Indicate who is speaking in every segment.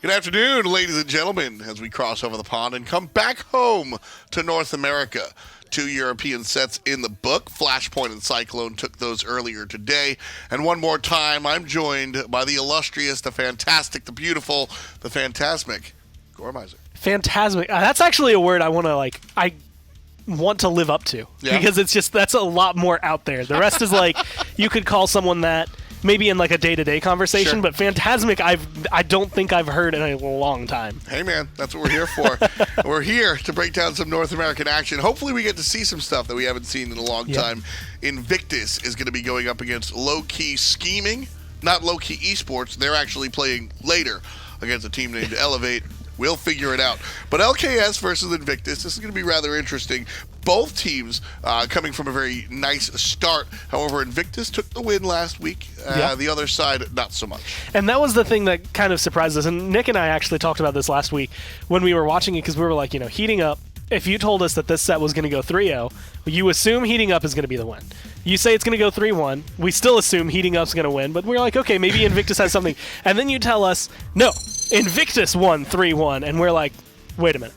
Speaker 1: Good afternoon, ladies and gentlemen, as we cross over the pond and come back home to North America. 2 European sets in the book. Flashpoint and Cyclone took those earlier today. And one more time, I'm joined by the illustrious, the fantastic, the beautiful, the phantasmic, Gormizer.
Speaker 2: Phantasmic. That's actually a word I want to live up to. Yeah. Because that's a lot more out there. The rest is you could call someone that maybe in a day-to-day conversation, sure. But Phantasmic I don't think I've heard in a long time.
Speaker 1: Hey man, that's what we're here for. We're here to break down some North American action. Hopefully we get to see some stuff that we haven't seen in a long time. Invictus is going to be going up against Lowkey Scheming, not Lowkey Esports. They're actually playing later against a team named Elevate. We'll figure it out. But LKS versus Invictus, this is going to be rather interesting. Both teams coming from a very nice start. However, Invictus took the win last week. The other side, not so much. And
Speaker 2: that was the thing that kind of surprised us. And Nick and I actually talked about this last week when we were watching it, because we were heating up. If you told us that this set was going to go 3-0, you assume heating up is going to be the win. You say it's going to go 3-1. We still assume heating up's going to win, but we're like, okay, maybe Invictus has something. And then you tell us, no, Invictus won 3-1, and we're like, wait a minute.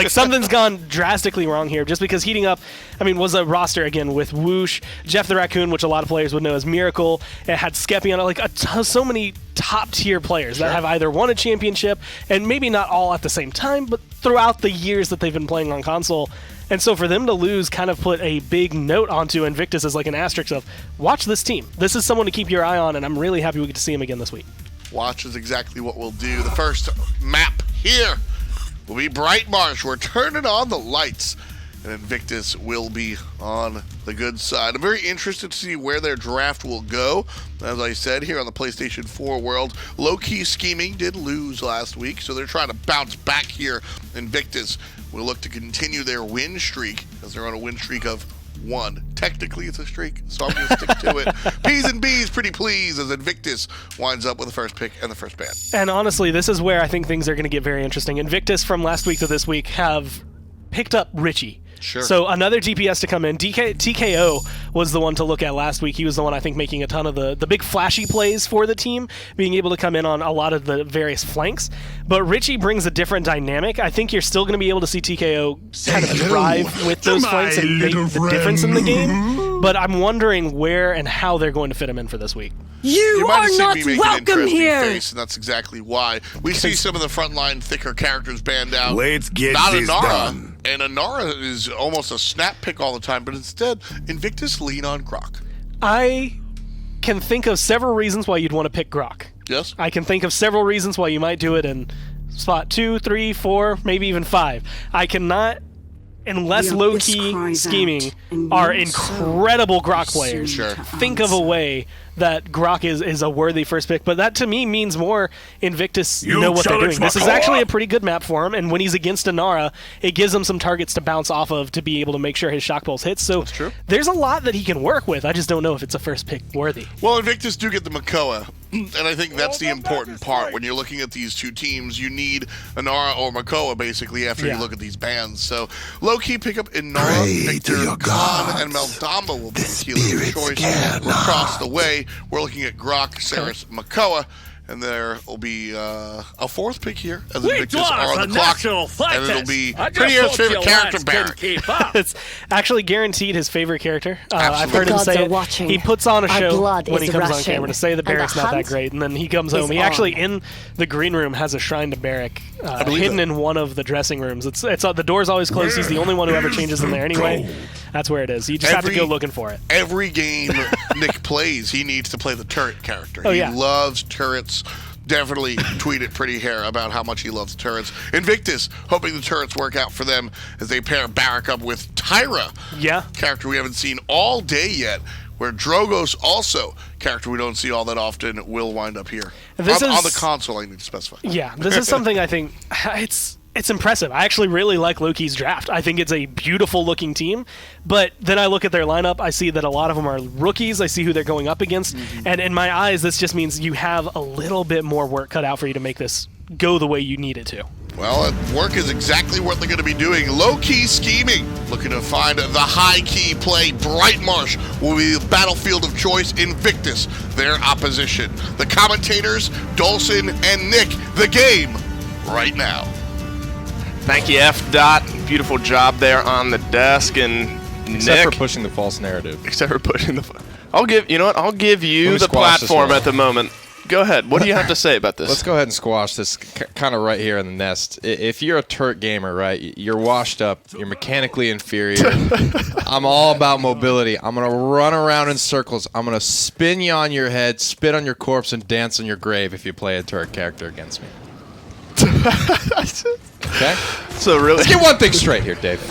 Speaker 2: Something's gone drastically wrong here, just because heating up, was a roster, again, with Whoosh, Jeff the Raccoon, which a lot of players would know as Miracle. It had Skeppy on it, so many top-tier players that have either won a championship, and maybe not all at the same time, but throughout the years that they've been playing on console. And so for them to lose kind of put a big note onto Invictus as an asterisk of, watch this team. This is someone to keep your eye on, and I'm really happy we get to see him again this week.
Speaker 1: Watch is exactly what we'll do. The first map here will be Bright Marsh. We're turning on the lights, and Invictus will be on the good side. I'm very interested to see where their draft will go. As I said, here on the PlayStation 4 world, Lowkey Scheming did lose last week, so they're trying to bounce back here. Invictus will look to continue their win streak, as they're on a win streak of 1. Technically, it's a streak, so I'm going to stick to it. P's and B's pretty pleased as Invictus winds up with the first pick and the first ban.
Speaker 2: And honestly, this is where I think things are going to get very interesting. Invictus from last week to this week have picked up Richie.
Speaker 1: Sure.
Speaker 2: So another DPS to come in. TKO was the one to look at last week. He was the one, I think, making a ton of the big flashy plays for the team, being able to come in on a lot of the various flanks. But Richie brings a different dynamic. I think you're still going to be able to see TKO kind of thrive with those flanks and make the difference in the game. But I'm wondering where and how they're going to fit him in for this week.
Speaker 3: You are not welcome here!
Speaker 1: Face, and that's exactly why. We see some of the frontline thicker characters banned out.
Speaker 4: Let's get
Speaker 1: not
Speaker 4: this
Speaker 1: Inara.
Speaker 4: done.
Speaker 1: And Inara is almost a snap pick all the time, but instead, Invictus lean on Grok.
Speaker 2: I can think of several reasons why you'd want to pick Grok.
Speaker 1: Yes?
Speaker 2: I can think of several reasons why you might do it in spot 2, 3, 4, maybe even 5. I cannot, unless Lowkey Scheming are incredible Grok players, think of a way that Grok is a worthy first pick. But that to me means more Invictus know what they're doing. This is actually a pretty good map for him, and when he's against Inara, it gives him some targets to bounce off of to be able to make sure his shock pulse hits. So there's a lot that he can work with. I just don't know if it's a first pick worthy.
Speaker 1: Well, Invictus do get the Makoa, and I think that's the important part. When you're looking at these two teams, you need Inara or Makoa, basically, after you look at these bans. So Lowkey pick up Inara, Victor, Khan, and Meldamba will be the healer of choice across the way. We're looking at Grok, Saris, Makoa, and there will be a fourth pick here as Invictus are on the clock, and it'll be Pretty's favorite character, Barrack.
Speaker 2: It's actually guaranteed his favorite character. I've heard him say it. He puts on a show when he comes on camera to say that Barrack's not that great, and then he comes home. He actually, in the green room, has a shrine to Barrack hidden in one of the dressing rooms. It's the door's always closed. He's the only one who ever changes in there anyway. That's where it is. You just have to go looking for it.
Speaker 1: Every game Nick plays, he needs to play the turret character. He loves turrets. Definitely tweeted Pretty Hair about how much he loves turrets. Invictus, hoping the turrets work out for them as they pair Barrack up with Tyra. Character we haven't seen all day yet. Where Drogos also, character we don't see all that often, will wind up here. On the console, I need to specify.
Speaker 2: Yeah, this is something I think it's impressive. I actually really like Lowkey's draft. I think it's a beautiful-looking team, but then I look at their lineup, I see that a lot of them are rookies, I see who they're going up against, and in my eyes, this just means you have a little bit more work cut out for you to make this go the way you need it to.
Speaker 1: Well, work is exactly what they're going to be doing. Lowkey Scheming, looking to find the high-key play. Bright Marsh will be the battlefield of choice. Invictus, their opposition. The commentators, Dolson and Nick, the game right now.
Speaker 4: Thank you, F. Dot. Beautiful job there on the desk, and
Speaker 5: Except
Speaker 4: Nick,
Speaker 5: for pushing the false narrative.
Speaker 4: Except for pushing the. I'll give you the
Speaker 5: squash this
Speaker 4: platform
Speaker 5: one.
Speaker 4: at the moment. Go ahead. What do you have to say about this?
Speaker 5: Let's go ahead and squash this kind of right here in the nest. If you're a Turk gamer, right, you're washed up, you're mechanically inferior. I'm all about mobility. I'm going to run around in circles. I'm going to spin you on your head, spit on your corpse, and dance on your grave if you play a Turk character against me. Okay?
Speaker 4: So really,
Speaker 5: Let's get one thing straight here, David.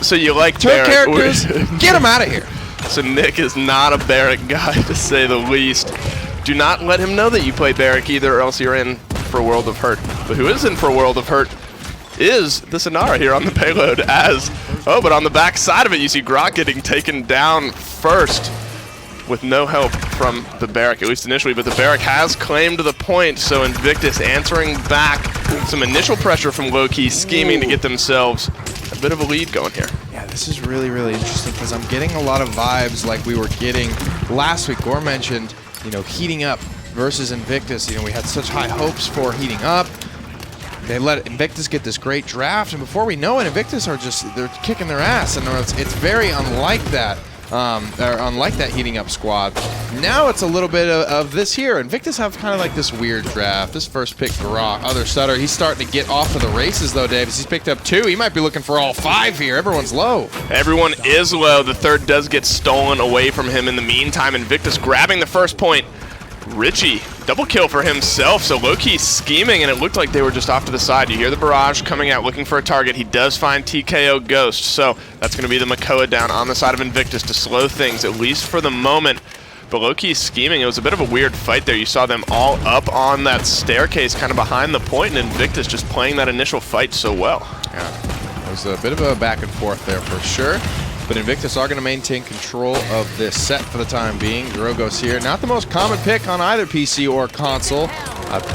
Speaker 4: so you like
Speaker 5: Turk
Speaker 4: Barrack.
Speaker 5: characters, get them out of here.
Speaker 4: So Nick is not a Barrack guy, to say the least. Do not let him know that you play Barrack either, or else you're in for a world of hurt. But who is in for a world of hurt is the Sonara here on the payload. But on the back side of it, you see Grok getting taken down first with no help from the Barrack, at least initially. But the Barrack has claimed the point, so Invictus answering back. Some initial pressure from Lowkey, scheming to get themselves a bit of a lead going here.
Speaker 5: Yeah, this is really, really interesting because I'm getting a lot of vibes like we were getting last week. Gore mentioned, heating up versus Invictus. We had such high hopes for heating up. They let Invictus get this great draft, and before we know it, Invictus they're kicking their ass, and it's very unlike that. Unlike that heating up squad. Now it's a little bit of this here. Invictus have kind of like this weird draft. This first pick, Grok, other Sutter. He's starting to get off to the races though, Davis. He's picked up 2. He might be looking for all 5 here. Everyone's low.
Speaker 4: Everyone is low. The third does get stolen away from him in the meantime. Invictus grabbing the first point. Richie, double kill for himself, so Lowkey scheming, and it looked like they were just off to the side. You hear the barrage coming out looking for a target. He does find TKO Ghost, so that's going to be the Makoa down on the side of Invictus to slow things, at least for the moment. But Lowkey scheming. It was a bit of a weird fight there. You saw them all up on that staircase kind of behind the point, and Invictus just playing that initial fight so well.
Speaker 5: Yeah, it was a bit of a back and forth there for sure. But Invictus are going to maintain control of this set for the time being. Drogo's here. Not the most common pick on either PC or console,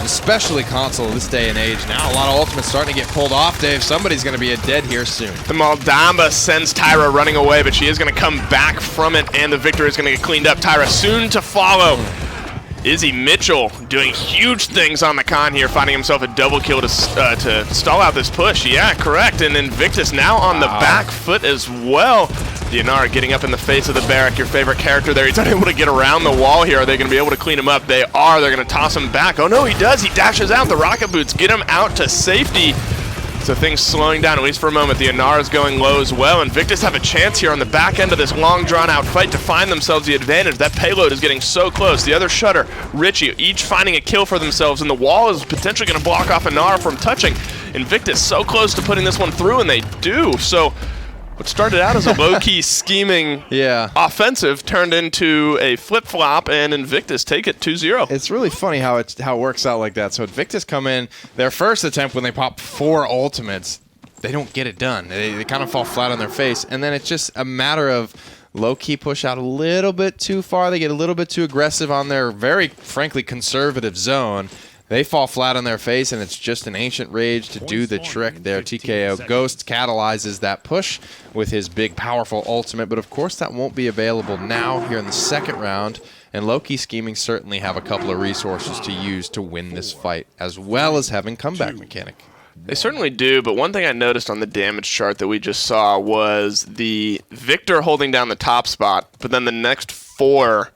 Speaker 5: especially console this day and age. Now a lot of ultimates starting to get pulled off, Dave. Somebody's going to be dead here soon.
Speaker 4: The Moldamba sends Tyra running away, but she is going to come back from it, and the victor is going to get cleaned up. Tyra soon to follow. Izzy Mitchell doing huge things on the con here, finding himself a double kill to stall out this push. Yeah, correct. And Invictus now on the back foot as well. Dianara getting up in the face of the Barrack, your favorite character there. He's unable to get around the wall here. Are they going to be able to clean him up? They are. They're going to toss him back. Oh no, he does. He dashes out. The rocket boots get him out to safety. So things slowing down, at least for a moment. The Inara's going low as well. Invictus have a chance here on the back end of this long, drawn-out fight to find themselves the advantage. That payload is getting so close. The other Shutter, Richie, each finding a kill for themselves, and the wall is potentially going to block off Inara from touching. Invictus so close to putting this one through, and they do. So what started out as a low-key scheming offensive turned into a flip-flop, and Invictus take it 2-0.
Speaker 5: It's really funny how it works out like that. So Invictus come in, their first attempt when they pop 4 ultimates, they don't get it done. They kind of fall flat on their face, and then it's just a matter of low-key push out a little bit too far. They get a little bit too aggressive on their very, frankly, conservative zone. They fall flat on their face, and it's just an Ancient Rage to do the trick there. TKO Ghost catalyzes that push with his big, powerful ultimate, but of course that won't be available now here in the second round, and Lowkey scheming certainly have a couple of resources to use to win this fight, as well as having comeback mechanic.
Speaker 4: They certainly do, but one thing I noticed on the damage chart that we just saw was the Victor holding down the top spot, but then the next 4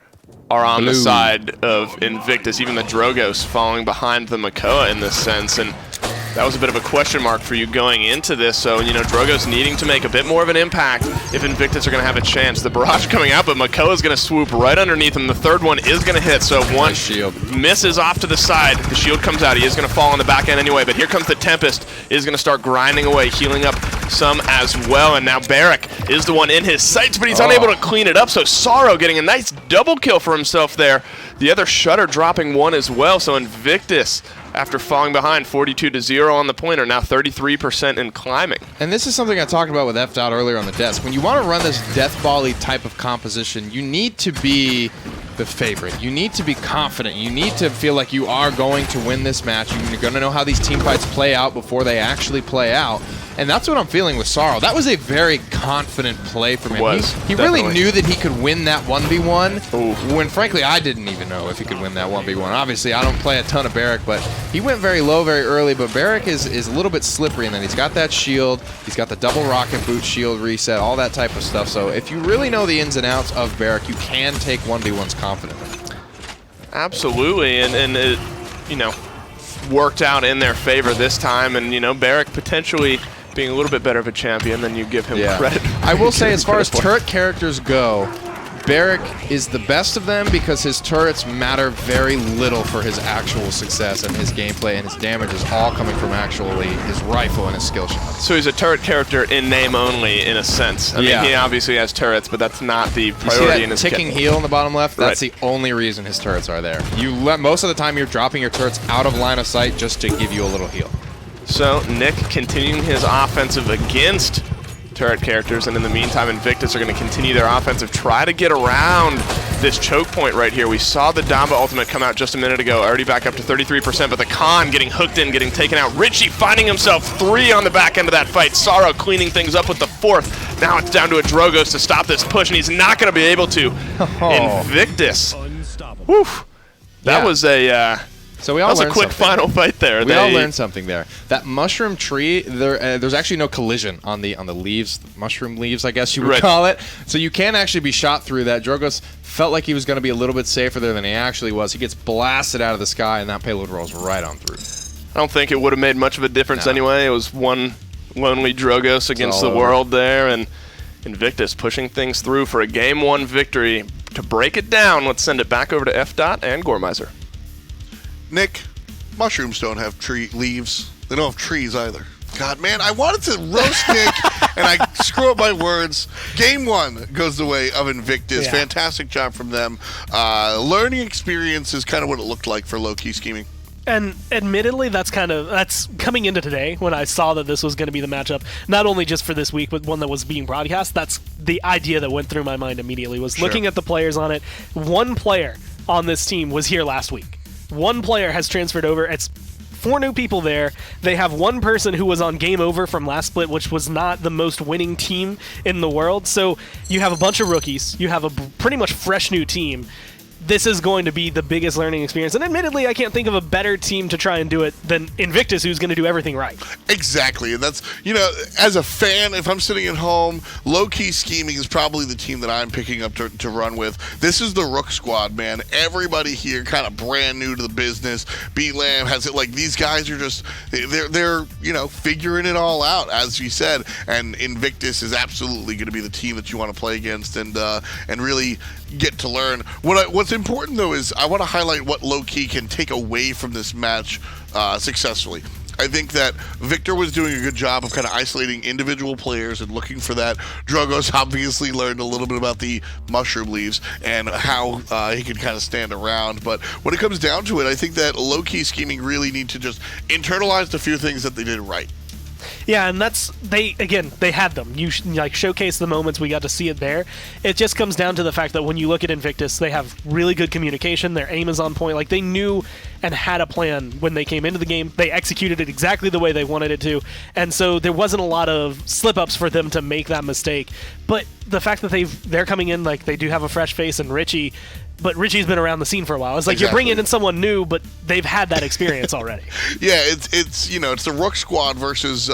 Speaker 4: are on the side of Invictus, even the Drogos falling behind the Makoa in this sense, and that was a bit of a question mark for you going into this, so, Drogos needing to make a bit more of an impact if Invictus are going to have a chance. The barrage coming out, but Makoa's going to swoop right underneath him. The third one is going to hit, so if one misses off to the side, the shield comes out. He is going to fall on the back end anyway, but here comes the Tempest, is going to start grinding away, healing up some as well, and now Barrack is the one in his sights, but he's unable to clean it up, so Sorrow getting a nice double kill for himself there. The other Shutter dropping 1 as well, so Invictus, after falling behind 42-0 on the pointer, now 33% and climbing.
Speaker 5: And this is something I talked about with F-Dot earlier on the desk. When you want to run this death volley type of composition, you need to be the favorite. You need to be confident. You need to feel like you are going to win this match. You're going to know how these team fights play out before they actually play out. And that's what I'm feeling with Sorrow. That was a very confident play from him. He
Speaker 4: Definitely.
Speaker 5: really knew that he could win that 1v1
Speaker 4: Ooh.
Speaker 5: when, frankly, I didn't even know if he could win that 1v1. Obviously, I don't play a ton of Barrack, but he went very low very early. But Barrack is a little bit slippery, and then he's got that shield. He's got the double rocket boot shield reset, all that type of stuff. So if you really know the ins and outs of Barrack, you can take 1v1s confidently.
Speaker 4: Absolutely, and it, worked out in their favor this time, and Barrack potentially being a little bit better of a champion than you give him credit.
Speaker 5: I will say, as far as turret characters go, Barrack is the best of them because his turrets matter very little for his actual success, and his gameplay and his damage is all coming from actually his rifle and his skill shots.
Speaker 4: So he's a turret character in name only, in a sense. I mean, he obviously has turrets, but that's not the priority in his
Speaker 5: ticking
Speaker 4: kit.
Speaker 5: heel in the bottom left? That's
Speaker 4: Right.
Speaker 5: the only reason his turrets are there. Most of the time you're dropping your turrets out of line of sight just to give you a little heal.
Speaker 4: So Nick continuing his offensive against turret characters, and in the meantime Invictus are going to continue their offensive, try to get around this choke point right here. We saw the Damba ultimate come out just a minute ago, already back up to 33%, but the Khan getting hooked in, getting taken out. Richie finding himself 3 on the back end of that fight. Sorrow cleaning things up with the 4th. Now it's down to a Drogos to stop this push, and he's not going to be able to. Invictus. Whew. That was a...
Speaker 5: So we all
Speaker 4: that was a
Speaker 5: learned
Speaker 4: quick
Speaker 5: something.
Speaker 4: final fight there.
Speaker 5: We all learned something there. That mushroom tree, there's actually no collision on the leaves, mushroom leaves, I guess you would call it. So you can actually be shot through that. Drogos felt like he was going to be a little bit safer there than he actually was. He gets blasted out of the sky, and that payload rolls right on through.
Speaker 4: I don't think it would have made much of a difference anyway. It was one lonely Drogos against the world there, and Invictus pushing things through for a Game 1 victory. To break it down, let's send it back over to F-Dot and Gormizer.
Speaker 1: Nick, mushrooms don't have leaves. They don't have trees either. God, man, I wanted to roast Nick, and I screw up my words. Game 1 goes the way of Invictus.
Speaker 2: Yeah.
Speaker 1: Fantastic job from them. Learning experience is kind of what it looked like for Lowkey scheming.
Speaker 2: And admittedly, that's coming into today when I saw that this was going to be the matchup, not only just for this week, but one that was being broadcast. That's the idea that went through my mind immediately, was looking at the players on it. One player on this team was here last week. One player has transferred over. It's 4 new people there. They have one person who was on Game Over from last split, which was not the most winning team in the world. So you have a bunch of rookies. You have a pretty much fresh new team. This is going to be the biggest learning experience. And admittedly, I can't think of a better team to try and do it than Invictus, who's going to do everything right.
Speaker 1: Exactly. And that's, as a fan, if I'm sitting at home, low-key scheming is probably the team that I'm picking up to run with. This is the Rook squad, man. Everybody here kind of brand new to the business. B-Lam has it like these guys are just, they're figuring it all out, as you said. And Invictus is absolutely going to be the team that you want to play against and really get to learn. What's important, though, is I want to highlight what Lowkey can take away from this match successfully. I think that Victor was doing a good job of kind of isolating individual players and looking for that. Drogos obviously learned a little bit about the mushroom leaves and how he can kind of stand around. But when it comes down to it, I think that Lowkey scheming really need to just internalize a few things that they did right.
Speaker 2: Yeah, and they had them. You showcase the moments, we got to see it there. It just comes down to the fact that when you look at Invictus, they have really good communication. Their aim is on point. Like, they knew and had a plan when they came into the game. They executed it exactly the way they wanted it to. And so there wasn't a lot of slip-ups for them to make that mistake. But the fact that they're coming in, like, they do have a fresh face, and Richie, but Richie's been around the scene for a while. It's like you're bringing in someone new, but they've had that experience already.
Speaker 1: Yeah, it's the Rook squad versus.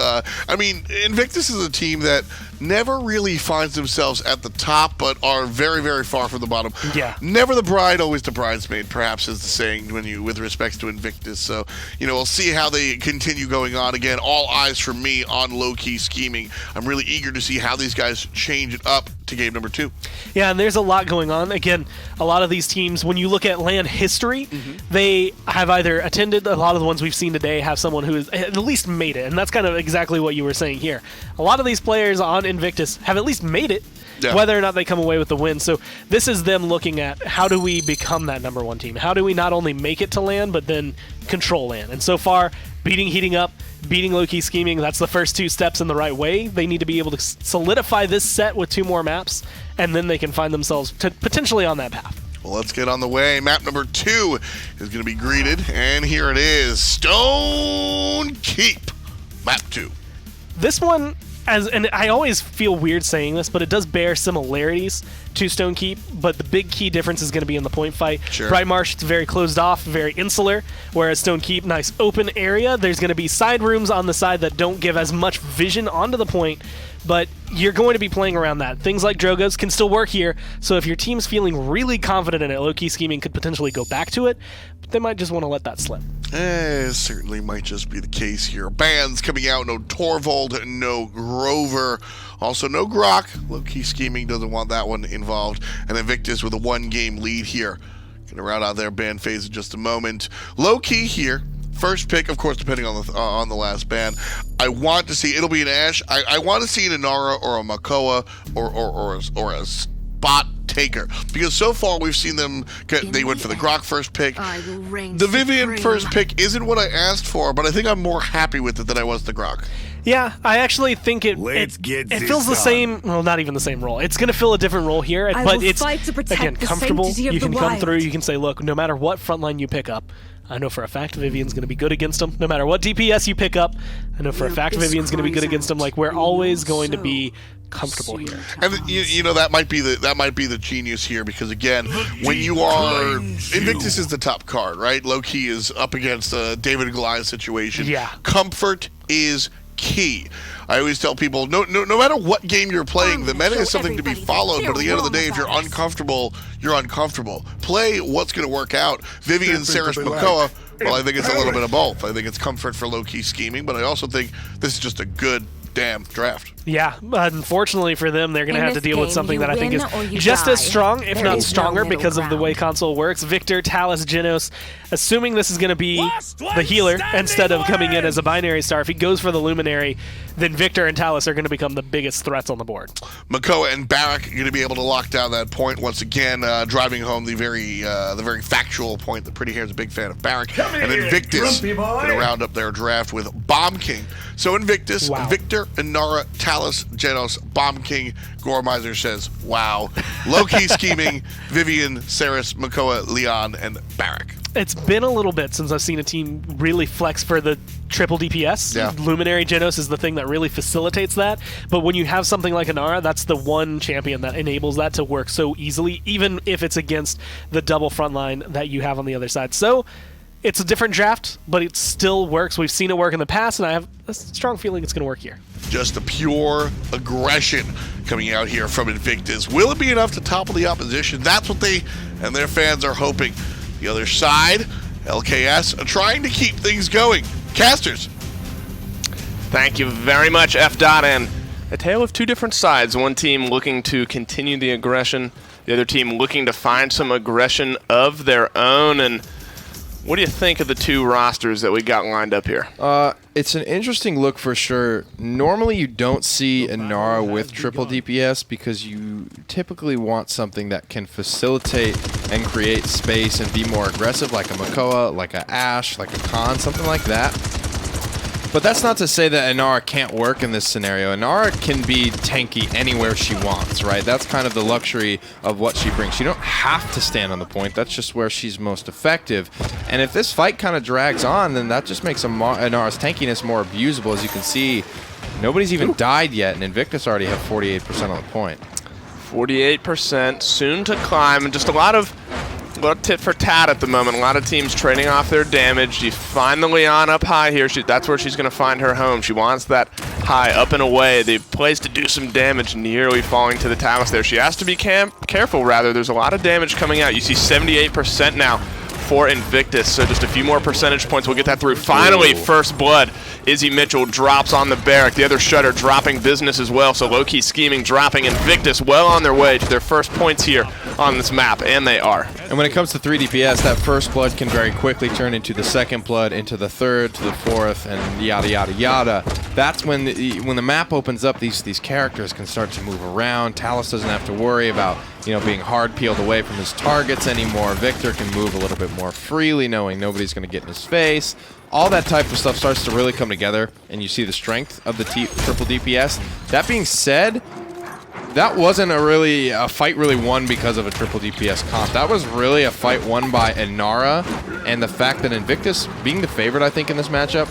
Speaker 1: Invictus is a team that never really finds themselves at the top, but are very, very far from the bottom.
Speaker 2: Yeah.
Speaker 1: Never the bride, always the bridesmaid, perhaps is the saying with respects to Invictus. So, we'll see how they continue going on. Again, all eyes from me on low-key scheming. I'm really eager to see how these guys change it up to game number 2.
Speaker 2: Yeah, and there's a lot going on. Again, a lot of these teams, when you look at LAN history, they have either attended, a lot of the ones we've seen today have someone who has at least made it, and that's kind of exactly what you were saying here. A lot of these players on Invictus have at least made it, whether or not they come away with the win. So this is them looking at, how do we become that number 1 team? How do we not only make it to LAN, but then control LAN? And so far, heating up, beating low-key scheming, that's the first 2 steps in the right way. They need to be able to solidify this set with 2 more maps, and then they can find themselves potentially on that path.
Speaker 1: Well, let's get on the way. Map number 2 is going to be greeted, and here it is. Stone Keep. Map 2.
Speaker 2: This one, and I always feel weird saying this, but it does bear similarities to Stone Keep, but the big key difference is going to be in the point fight.
Speaker 1: Sure.
Speaker 2: Bright Marsh, it's very closed off, very insular, whereas Stone Keep, nice open area. There's going to be side rooms on the side that don't give as much vision onto the point, but you're going to be playing around that. Things like Drogo's can still work here, so if your team's feeling really confident in it, Lowkey scheming could potentially go back to it, but they might just want to let that slip.
Speaker 1: Certainly might just be the case here. Bans coming out, no Torvald, no Grover, also no Grok. Lowkey scheming doesn't want that one involved. And Invictus with a 1-game lead here. Gonna round out their ban phase in just a moment. Lowkey here. First pick, of course, depending on the last ban. I want to see, it'll be an Ashe. I want to see an Inara or a Makoa or a spot taker, because so far we've seen them they went for the Grok first pick. The Vivian first pick isn't what I asked for, but I think I'm more happy with it than I was the Grok.
Speaker 2: Yeah, I actually think it fills the same, well, not even the same role. It's going to fill a different role here, but it's, again, comfortable. You can come through, you can say, look, no matter what frontline you pick up, I know for a fact Vivian's going to be good against them. No matter what DPS you pick up, I know for a fact Vivian's going to be good against them. Like, we're always going to be comfortable here.
Speaker 1: And you know, that might be the genius here, because again, when you are Invictus is the top card, right? Lowkey is up against a David and Goliath situation.
Speaker 2: Yeah.
Speaker 1: Comfort is key. I always tell people, no matter what game you're playing, the meta is something to be followed, but at the end of the day, if you're uncomfortable, you're uncomfortable. Play what's going to work out. Vivian, Saris, Makoa, well, I think it's a little bit of both. I think it's comfort for Lowkey scheming, but I also think this is just a good damn draft.
Speaker 2: Yeah, unfortunately for them, they're going to have to deal with something that I think is just as strong, if not stronger, because of the way console works. Victor, Talus, Genos, assuming this is going to be the healer instead of coming in as a binary star. If he goes for the Luminary, then Victor and Talus are going to become the biggest threats on the board.
Speaker 1: Makoa and Barak are going to be able to lock down that point once again, driving home the very factual point that Pretty Hair is a big fan of Barak. And Invictus going to round up their draft with Bomb King. So Invictus, Victor, Inara, Talus, Genos, Bomb King, Gormizer says, wow. Lowkey scheming, Vivian, Saris, Makoa, Leon, and Barak.
Speaker 2: It's been a little bit since I've seen a team really flex for the triple DPS.
Speaker 1: Yeah.
Speaker 2: Luminary Genos is the thing that really facilitates that. But when you have something like Inara, that's the one champion that enables that to work so easily, even if it's against the double frontline that you have on the other side. So it's a different draft, but it still works. We've seen it work in the past, and I have a strong feeling it's going to work here.
Speaker 1: Just a pure aggression coming out here from Invictus. Will it be enough to topple the opposition? That's what they and their fans are hoping. The other side, LKS, are trying to keep things going. Casters.
Speaker 4: Thank you very much, F-Dot, and a tale of two different sides. One team looking to continue the aggression, the other team looking to find some aggression of their own. And what do you think of the two rosters that we got lined up here?
Speaker 5: It's an interesting look for sure. Normally you don't see Inara with triple DPS because you typically want something that can facilitate and create space and be more aggressive, like a Makoa, like a Ashe, like a Khan, something like that. But that's not to say that Inara can't work in this scenario. Inara can be tanky anywhere she wants, right? That's kind of the luxury of what she brings. You don't have to stand on the point. That's just where she's most effective. And if this fight kind of drags on, then that just makes Inara's tankiness more abusable. As you can see, nobody's even died yet, and Invictus already have 48% on the point.
Speaker 4: 48%, soon to climb, and just a lot of tit for tat at the moment. A lot of teams trading off their damage. You find the Leon up high here. That's where she's going to find her home. She wants that high up and away. The plays to do some damage, nearly falling to the Talus there. She has to be careful, rather. There's a lot of damage coming out. You see 78% now for Invictus, so just a few more percentage points. We'll get that through. Finally, first blood. Izzy Mitchell drops on the Barrack. The other Shutter dropping business as well, so Lowkey scheming, dropping Invictus well on their way to their first points here on this map, and they are.
Speaker 5: And when it comes to 3 DPS, that first blood can very quickly turn into the second blood, into the third, to the fourth, and yada, yada, yada. That's when the map opens up, these characters can start to move around. Talus doesn't have to worry about being hard peeled away from his targets anymore. Victor can move a little bit more freely, knowing nobody's going to get in his face. All that type of stuff starts to really come together, and you see the strength of the triple DPS. That being said, that wasn't a fight really won because of a triple DPS comp. That was really a fight won by Inara, and the fact that Invictus, being the favorite, I think, in this matchup,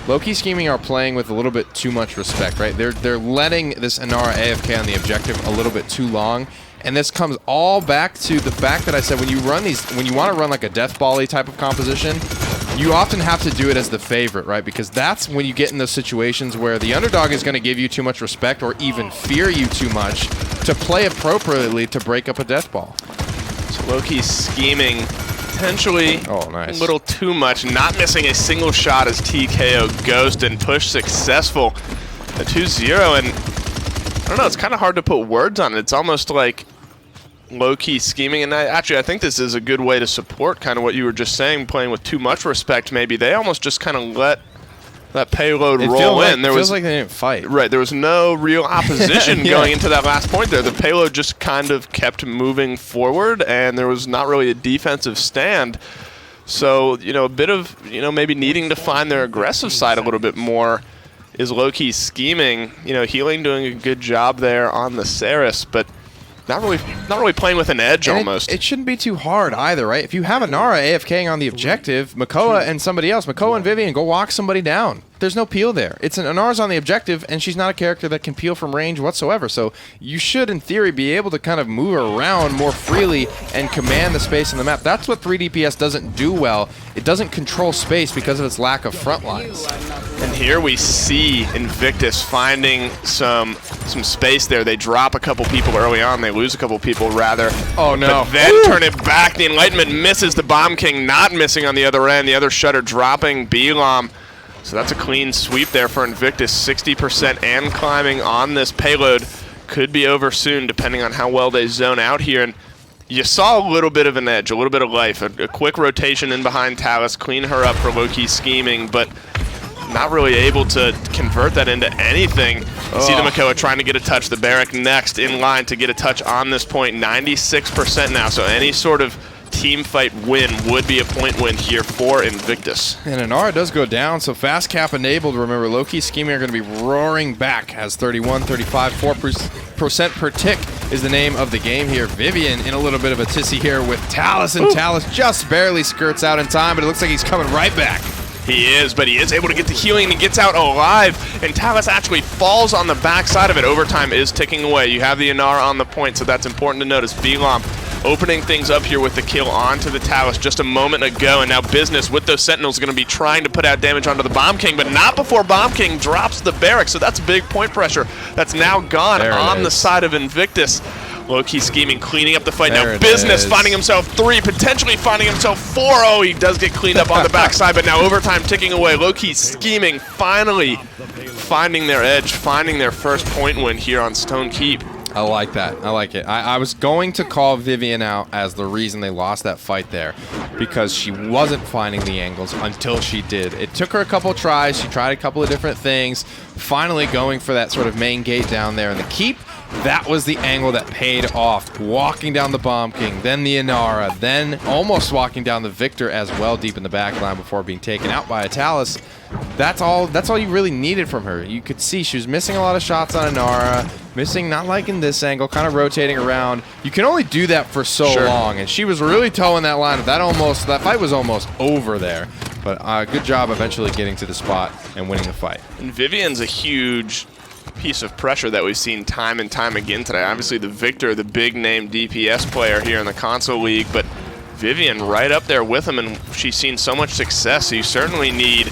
Speaker 5: Lowkey Scheming are playing with a little bit too much respect, right? They're letting this Inara AFK on the objective a little bit too long. And this comes all back to the fact that I said when you want to run like a death ball-y type of composition, you often have to do it as the favorite, right? Because that's when you get in those situations where the underdog is going to give you too much respect or even fear you too much to play appropriately to break up a death ball.
Speaker 4: So Lowkey scheming potentially a little too much, not missing a single shot as TKO Ghost and push successful. A 2-0, and I don't know, it's kind of hard to put words on it. It's almost like low-key scheming, and I think this is a good way to support kind of what you were just saying, playing with too much respect maybe. They almost just kind of let that payload roll in.
Speaker 5: It feels like they didn't fight.
Speaker 4: Right, there was no real opposition going into that last point there. The payload just kind of kept moving forward, and there was not really a defensive stand. So, a bit of, maybe needing to find their aggressive side a little bit more is low-key scheming. Healing doing a good job there on the Saris, but not really playing with an edge almost.
Speaker 5: It shouldn't be too hard either, right? If you have a Nara AFKing on the objective, Makoa and somebody else, Makoa and Vivian, go walk somebody down. There's no peel there. It's Nara's on the objective, and she's not a character that can peel from range whatsoever. So you should, in theory, be able to kind of move around more freely and command the space on the map. That's what 3DPS doesn't do well. It doesn't control space because of its lack of front lines.
Speaker 4: And here we see Invictus finding some space there. They drop a couple people early on. They lose a couple people, rather.
Speaker 5: Oh, no.
Speaker 4: But then turn it back. The Enlightenment misses. The Bomb King not missing on the other end. The other Shutter dropping Belam. So that's a clean sweep there for Invictus. 60% and climbing on this payload. Could be over soon, depending on how well they zone out here. And you saw a little bit of an edge, a little bit of life. A quick rotation in behind Talus, clean her up for low-key scheming, but not really able to convert that into anything. You see the Makoa trying to get a touch. The Barrack next in line to get a touch on this point. 96% now, so any sort of team fight win would be a point win here for Invictus.
Speaker 5: And Inara does go down, so fast cap enabled. Remember, low-key scheming are going to be roaring back as 31, 35, 4% per tick is the name of the game here. Vivian in a little bit of a tissy here with Talus, and Talus just barely skirts out in time, but it looks like he's coming right back.
Speaker 4: He is, but he is able to get the healing and he gets out alive, and Talus actually falls on the backside of it. Overtime is ticking away. You have the Inara on the point, so that's important to notice. Belam opening things up here with the kill onto the Talus just a moment ago, and now Business with those Sentinels going to be trying to put out damage onto the Bomb King, but not before Bomb King drops the Barrack, so that's big point pressure that's now gone on the side of Invictus. Low-key scheming, cleaning up the fight. Now Business finding himself 3, potentially finding himself 4. Oh, he does get cleaned up on the backside, but now overtime ticking away. Low-key scheming, finally finding their edge, finding their first point win here on Stone Keep.
Speaker 5: I like that. I like it. I was going to call Vivian out as the reason they lost that fight there, because she wasn't finding the angles until she did. It took her a couple tries. She tried a couple of different things, finally going for that sort of main gate down there in the keep. That was the angle that paid off. Walking down the Bomb King, then the Inara, then almost walking down the Victor as well deep in the back line before being taken out by a Talus. That's all you really needed from her. You could see she was missing a lot of shots on Inara, missing, not liking this angle, kind of rotating around. You can only do that for so long, and she was really towing that line. That fight was almost over there. But good job eventually getting to the spot and winning the fight.
Speaker 4: And Vivian's a huge piece of pressure that we've seen time and time again today. Obviously the Victor, the big name DPS player here in the console league, but Vivian right up there with him, and she's seen so much success. So you certainly need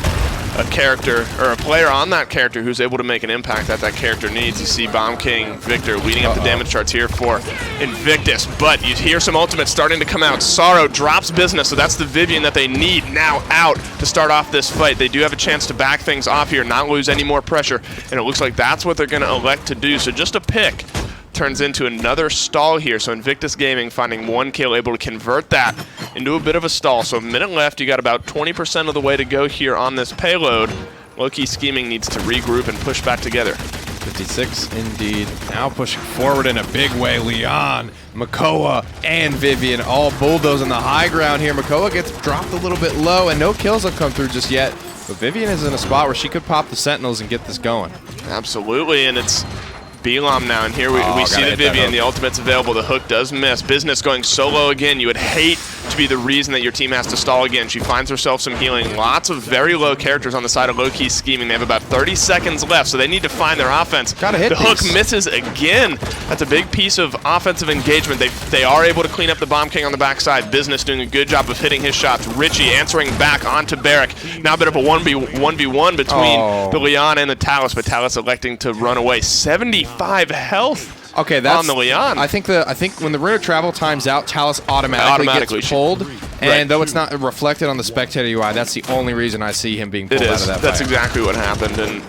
Speaker 4: a character or a player on that character who's able to make an impact that character needs. You see Bomb King, Victor leading up the damage charts here for Invictus, but you hear some ultimates starting to come out. Sorrow drops Business, so that's the Vivian that they need now out to start off this fight. They do have a chance to back things off here, not lose any more pressure, and it looks like that's what they're going to elect to do. So just a pick turns into another stall here. So Invictus Gaming finding 1 kill, able to convert that into a bit of a stall. So a minute left, you got about 20% of the way to go here on this payload. Low-key scheming needs to regroup and push back together.
Speaker 5: 56 indeed. Now pushing forward in a big way. Leon, Makoa, and Vivian all bulldozing the high ground here. Makoa gets dropped a little bit low, and no kills have come through just yet. But Vivian is in a spot where she could pop the Sentinels and get this going.
Speaker 4: Absolutely, and it's Belam now, and here we see the Vivian. The ultimate's available. The hook does miss. Business going solo again. You would hate to be the reason that your team has to stall again. She finds herself some healing. Lots of very low characters on the side of Lowkey scheming. They have about 30 seconds left, so they need to find their offense.
Speaker 5: Gotta hit
Speaker 4: the hook
Speaker 5: these.
Speaker 4: misses again. That's a big piece of offensive engagement. They are able to clean up the Bomb King on the backside. Business doing a good job of hitting his shots. Richie answering back onto Barrack. Now a bit of a 1v1 between the Leon and the Talus, but Talus electing to run away. 75 health.
Speaker 5: Okay, that's
Speaker 4: on the Leon.
Speaker 5: I think when the Rune of Travel times out, Talus automatically gets pulled, and though it's not reflected on the spectator UI, that's the only reason I see him being pulled out of that
Speaker 4: That's
Speaker 5: fight.
Speaker 4: exactly what happened, and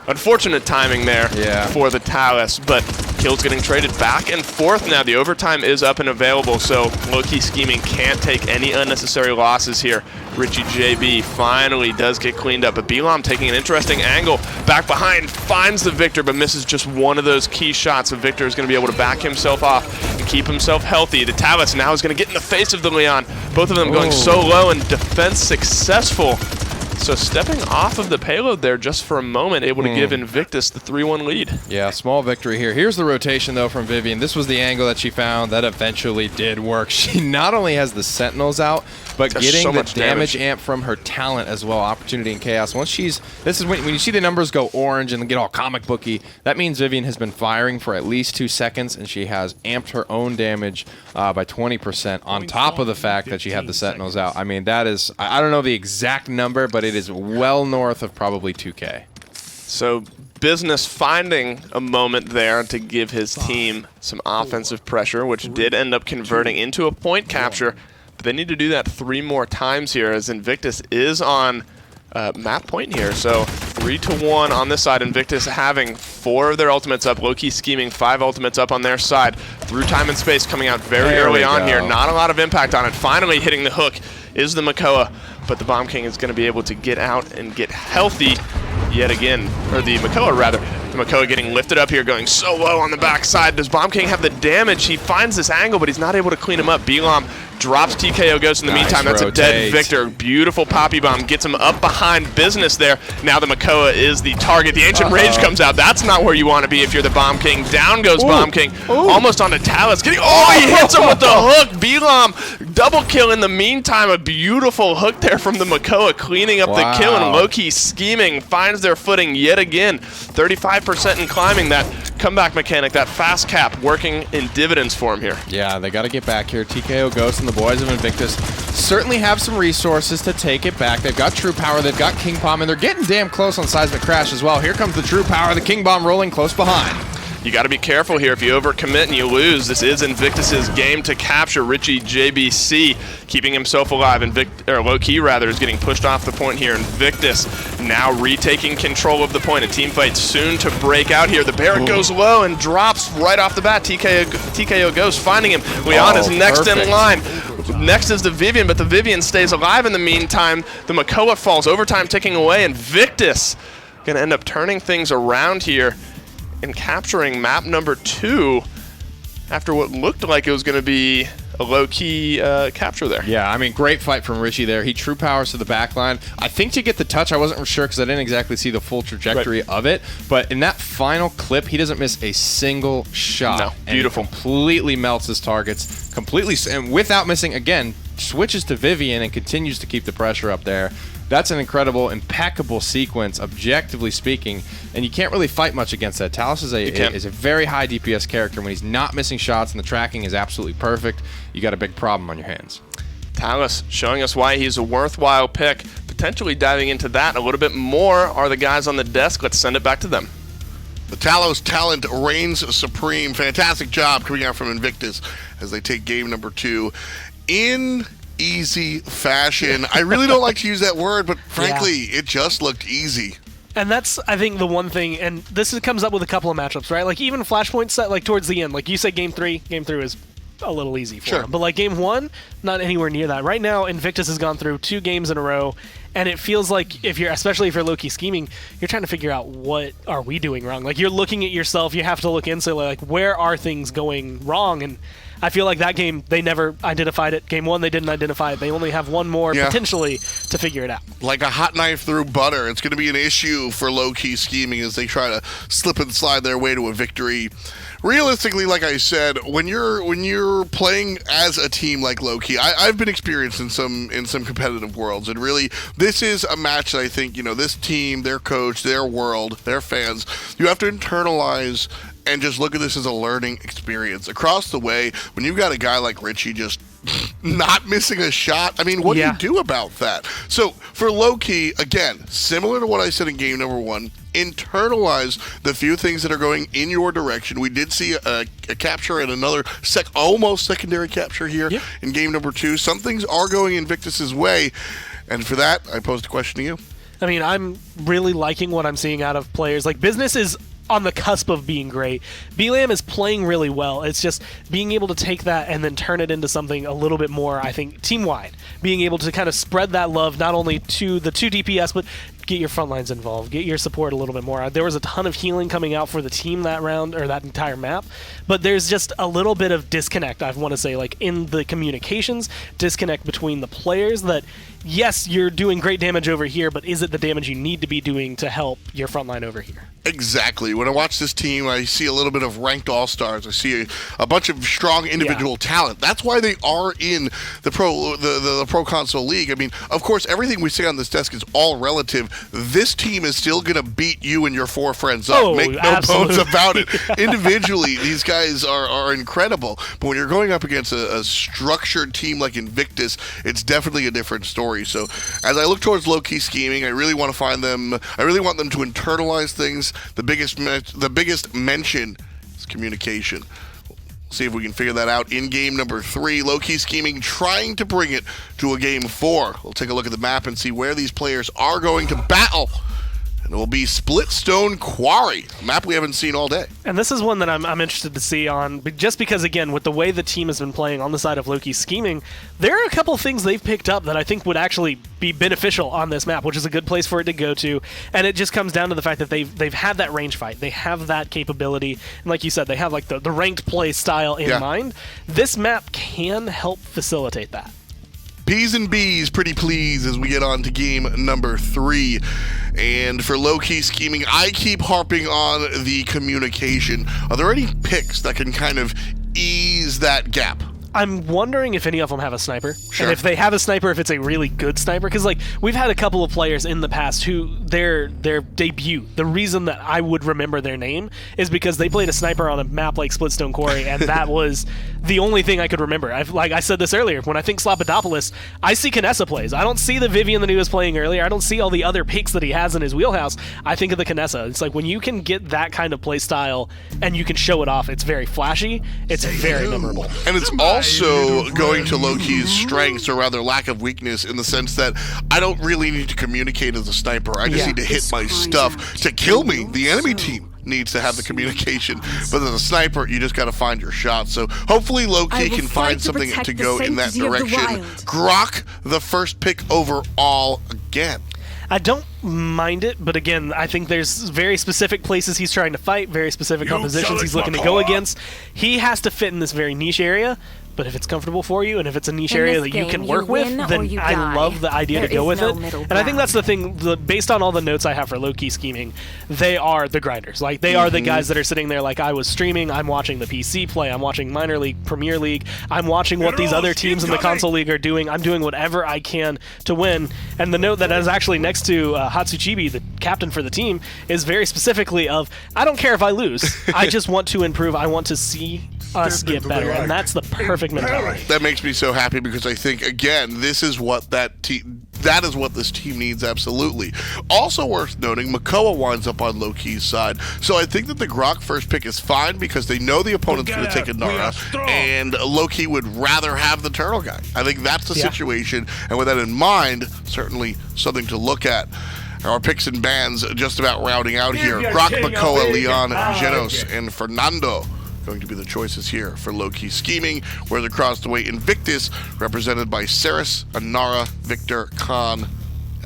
Speaker 4: unfortunate timing there for the Talus, but kills getting traded back and forth now. The overtime is up and available, so Lowkey scheming can't take any unnecessary losses here. Richie JB finally does get cleaned up, but Belam taking an interesting angle. Back behind, finds the Victor, but misses just one of those key shots. So Victor is going to be able to back himself off and keep himself healthy. The Talus now is going to get in the face of the Leon. Both of them going so low and defense successful. So stepping off of the payload there just for a moment, able to give Invictus the 3-1 lead.
Speaker 5: Yeah, small victory here. Here's the rotation, though, from Vivian. This was the angle that she found that eventually did work. She not only has the Sentinels out, but getting
Speaker 4: so
Speaker 5: the
Speaker 4: much
Speaker 5: damage amp from her talent as well. Opportunity and Chaos. This is when you see the numbers go orange and get all comic booky, that means Vivian has been firing for at least 2 seconds, and she has amped her own damage by 20% on top of the fact that she had the Sentinels out. I mean, that is, I don't know the exact number, but it is well north of probably 2K.
Speaker 4: So Business finding a moment there to give his team some offensive pressure, which did end up converting into a point capture. But they need to do that 3 more times here, as Invictus is on map point here. So 3-1 on this side. Invictus having 4 of their ultimates up. Lowkey scheming 5 ultimates up on their side. Through time and space coming out very early on here. Not a lot of impact on it. Finally hitting the hook is the Makoa. But the Bomb King is going to be able to get out and get healthy yet again. Or the Makoa, rather. The Makoa getting lifted up here, going so low on the backside. Does Bomb King have the damage? He finds this angle, but he's not able to clean him up. Belam drops TKO Ghost in the meantime. That's a dead Victor. Beautiful Poppy Bomb. Gets him up behind Business there. Now the Makoa is the target. The Ancient Rage comes out. That's not where you want to be if you're the Bomb King. Down goes Bomb King. Almost onto Talus. He hits him with the hook. Belam double kill in the meantime. A beautiful hook there from the Makoa, cleaning up the kill, and Lowkey scheming finds their footing yet again. 35% in climbing. That comeback mechanic, that fast cap, working in dividends for him here.
Speaker 5: Yeah, they got to get back here. TKO Ghost and the boys of Invictus certainly have some resources to take it back. They've got True Power, they've got King Bomb, and they're getting damn close on Seismic Crash as well. Here comes the True Power, the King Bomb rolling close behind.
Speaker 4: You got to be careful here. If you overcommit and you lose, this is Invictus's game to capture. Richie JBC keeping himself alive. Lowkey, rather, is getting pushed off the point here. Invictus now retaking control of the point. A team fight soon to break out here. The Barrack goes low and drops right off the bat. TKO Ghost finding him. Leon is next in line. Next is the Vivian, but the Vivian stays alive in the meantime. The Makoa falls. Overtime ticking away. Invictus going to end up turning things around here and capturing map number 2 after what looked like it was going to be a low-key capture there.
Speaker 5: Yeah, I mean, great fight from Richie there. He True Powers to the back line. I think to get the touch, I wasn't sure because I didn't exactly see the full trajectory of it, but in that final clip, he doesn't miss a single shot.
Speaker 4: No, beautiful.
Speaker 5: And completely melts his targets, and without missing, again, switches to Vivian and continues to keep the pressure up there. That's an incredible, impeccable sequence, objectively speaking, and you can't really fight much against that. Talus is a very high DPS character. When he's not missing shots and the tracking is absolutely perfect, you got a big problem on your hands.
Speaker 4: Talus showing us why he's a worthwhile pick. Potentially diving into that a little bit more are the guys on the desk. Let's send it back to them.
Speaker 1: The Talos talent reigns supreme. Fantastic job coming out from Invictus as they take game number 2 in easy fashion. I really don't like to use that word, but frankly, it just looked easy.
Speaker 2: And that's, I think, the one thing, and this comes up with a couple of matchups, right? Like, even Flashpoint set, like, towards the end, like, you said game 3 is a little easy for him. But, like, game 1, not anywhere near that. Right now, Invictus has gone through 2 games in a row, And it feels like especially if you're Lowkey scheming, you're trying to figure out what are we doing wrong. Like you're looking at yourself, you have to look instantly like where are things going wrong. And I feel like that game they never identified it. Game 1 they didn't identify it. They only have one more potentially to figure it out.
Speaker 1: Like a hot knife through butter, it's going to be an issue for Lowkey scheming as they try to slip and slide their way to a victory. Realistically, like I said, when you're playing as a team like Lowkey, I've been experienced in some competitive worlds, and really, this is a match that I think this team, their coach, their world, their fans, you have to internalize and just look at this as a learning experience across the way. When you've got a guy like Richie just not missing a shot, I mean, what do you do about that? So for Lowkey, again, similar to what I said in game number 1, internalize the few things that are going in your direction. We did see a capture and another almost secondary capture here in game number 2. Some things are going Invictus's way, and for that, I posed a question to you.
Speaker 2: I mean, I'm really liking what I'm seeing out of players. Like, Business is on the cusp of being great. B-Lam is playing really well. It's just being able to take that and then turn it into something a little bit more, I think, team-wide. Being able to kind of spread that love not only to the 2 DPS, but get your front lines involved, get your support a little bit more. There was a ton of healing coming out for the team that round, or that entire map, but there's just a little bit of disconnect, I want to say, like in the communications, disconnect between the players that, yes, you're doing great damage over here, but is it the damage you need to be doing to help your front line over here?
Speaker 1: Exactly. When I watch this team, I see a little bit of ranked all-stars. I see a bunch of strong individual talent. That's why they are in the Pro Console League. I mean, of course, everything we say on this desk is all relative. This team is still going to beat you and your 4 friends up. Make no bones about it. Individually, these guys are incredible. But when you're going up against a structured team like Invictus, it's definitely a different story. So as I look towards Lowkey scheming, I really want to find them. I really want them to internalize things. The biggest mention is communication. We'll see if we can figure that out in game number 3. Lowkey scheming, trying to bring it to a game 4. We'll take a look at the map and see where these players are going to battle. And it will be Splitstone Quarry, a map we haven't seen all day.
Speaker 2: And this is one that I'm interested to see on, just because, again, with the way the team has been playing on the side of Lowkey scheming, there are a couple of things they've picked up that I think would actually be beneficial on this map, which is a good place for it to go to. And it just comes down to the fact that they've had that range fight. They have that capability. And like you said, they have like the ranked play style in mind. This map can help facilitate that.
Speaker 1: P's and B's, pretty please, as we get on to game number 3. And for Lowkey scheming, I keep harping on the communication. Are there any picks that can kind of ease that gap?
Speaker 2: I'm wondering if any of them have a sniper.
Speaker 1: Sure.
Speaker 2: And if they have a sniper, if it's a really good sniper. Because, like, we've had a couple of players in the past who their debut, the reason that I would remember their name is because they played a sniper on a map like Splitstone Quarry, and that was the only thing I could remember. Like I said this earlier, when I think Slapidopoulos, I see Kinessa plays. I don't see the Vivian that he was playing earlier. I don't see all the other picks that he has in his wheelhouse. I think of the Kinessa. It's like when you can get that kind of play style and you can show it off, it's very flashy, it's very memorable.
Speaker 1: And it's also going to Lowkey's strengths, or rather lack of weakness, in the sense that I don't really need to communicate as a sniper. I just need to hit my stuff to kill me. The enemy team needs to have the communication, but as a sniper, you just got to find your shot. So hopefully Lowkey can find something to go in that direction. Grok, the first pick overall again.
Speaker 2: I don't mind it, but again, I think there's very specific places he's trying to fight, very specific compositions he's looking to go against. He has to fit in this very niche area, but if it's comfortable for you and if it's a niche area that you can work with, then I love the idea to go with it. And I think that's the thing, based on all the notes I have for Lowkey scheming, they are the grinders. Like, they are the guys that are sitting there like, I was streaming, I'm watching the PC play, I'm watching Minor League, Premier League, I'm watching what these other teams in the console league are doing, I'm doing whatever I can to win. And the note that is actually next to Hatsuchibi, the captain for the team, is very specifically of, I don't care if I lose, I just want to improve, I want to see us get better, and that's the perfect mentality.
Speaker 1: That makes me so happy, because I think, again, this is what that is what this team needs, absolutely. Also worth noting, Makoa winds up on Lowkey's side, so I think that the Grok first pick is fine, because they know the opponent's going to take a Nara, and Lowkey would rather have the Turtle guy. I think that's the situation, and with that in mind, certainly something to look at. Our picks and bans just about rounding out here. Grok, Makoa, Leon, Genos, and Fernando going to be the choices here for Lowkey scheming. Whereas across the way, Invictus, represented by Saris, Anara, Victor, Khan,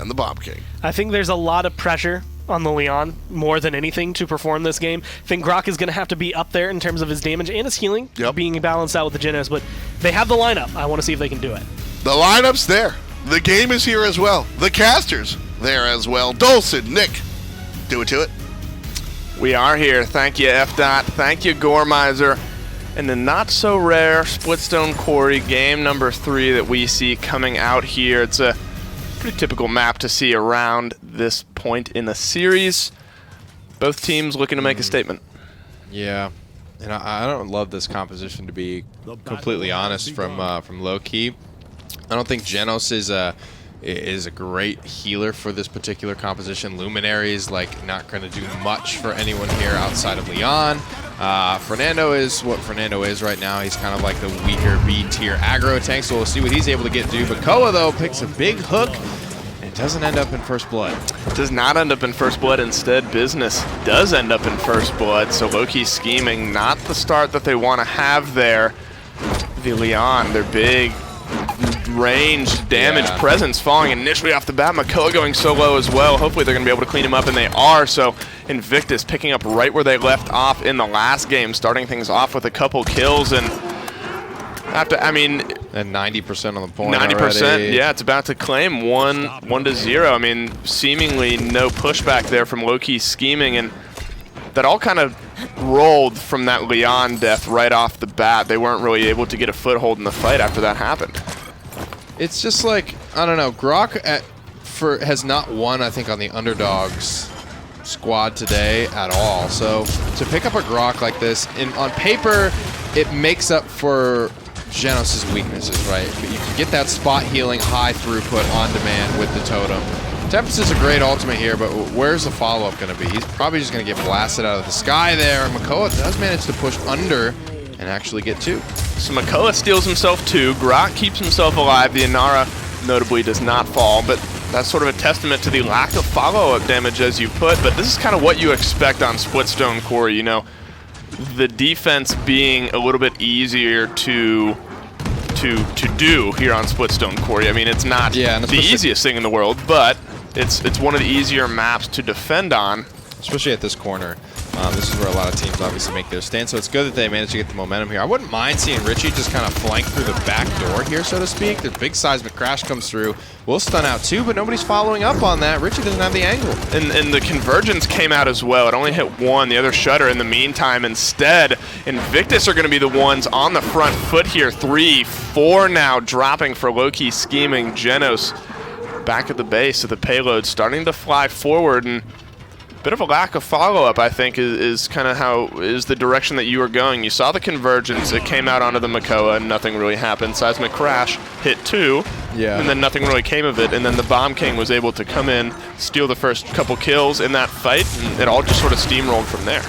Speaker 1: and the Bomb King.
Speaker 2: I think there's a lot of pressure on the Leon more than anything to perform this game. I think Grok is going to have to be up there in terms of his damage and his healing, being balanced out with the Genos, but they have the lineup. I want to see if they can do it.
Speaker 1: The lineup's there. The game is here as well. The caster's there as well. Dolson, Nick, do it to it.
Speaker 4: We are here. Thank you, F-Dot. Thank you, Gormizer. And the not-so-rare Splitstone Quarry, game number 3 that we see coming out here. It's a pretty typical map to see around this point in the series. Both teams looking to make a statement.
Speaker 5: Yeah, and I don't love this composition, to be completely honest, from Lowkey. I don't think Genos is a great healer for this particular composition. Luminary is like not going to do much for anyone here outside of Leon. Fernando is what Fernando is right now. He's kind of like the weaker B-tier aggro tank, so we'll see what he's able to get to. But Koa, though, picks a big hook, and it doesn't end up in first blood.
Speaker 4: It does not end up in first blood. Instead, Business does end up in first blood, so Lowkey scheming not the start that they want to have there. The Leon, their big range damage presence falling initially off the bat. Makoa going so low as well. Hopefully they're going to be able to clean him up, and they are. So Invictus picking up right where they left off in the last game, starting things off with a couple kills, and after, I mean,
Speaker 5: and 90% on the point
Speaker 4: 90%,
Speaker 5: already.
Speaker 4: yeah, it's about to claim 1-0. I mean, seemingly no pushback there from Lowkey scheming, and that all kind of rolled from that Leon death right off the bat. They weren't really able to get a foothold in the fight after that happened.
Speaker 5: It's just like, I don't know, Grok has not won, I think, on the underdogs squad today at all. So to pick up a Grok like this, on paper, it makes up for Genos' weaknesses, right? But you can get that spot healing, high throughput on demand with the totem. Tempest is a great ultimate here, but where's the follow-up going to be? He's probably just going to get blasted out of the sky there. Makoa does manage to push under and actually get 2.
Speaker 4: So Makoa steals himself 2. Grok keeps himself alive. The Inara notably does not fall, but that's sort of a testament to the lack of follow-up damage, as you put. But this is kind of what you expect on Splitstone Quarry, you know, the defense being a little bit easier to do here on Splitstone Quarry. I mean, it's not the easiest thing in the world, but it's one of the easier maps to defend on.
Speaker 5: Especially at this corner. This is where a lot of teams obviously make their stand, so it's good that they managed to get the momentum here. I wouldn't mind seeing Richie just kind of flank through the back door here, so to speak. The big seismic crash comes through. We'll stun out 2, but nobody's following up on that. Richie doesn't have the angle.
Speaker 4: And the convergence came out as well. It only hit 1, the other shutter in the meantime. Instead, Invictus are going to be the ones on the front foot here. 3, 4 now dropping for Lowkey scheming. Genos back at the base of the payload, starting to fly forward, and bit of a lack of follow-up, I think, is kind of is the direction that you were going. You saw the convergence, it came out onto the Makoa, and nothing really happened. Seismic crash hit 2, and then nothing really came of it, and then the Bomb King was able to come in, steal the first couple kills in that fight, and it all just sort of steamrolled from there.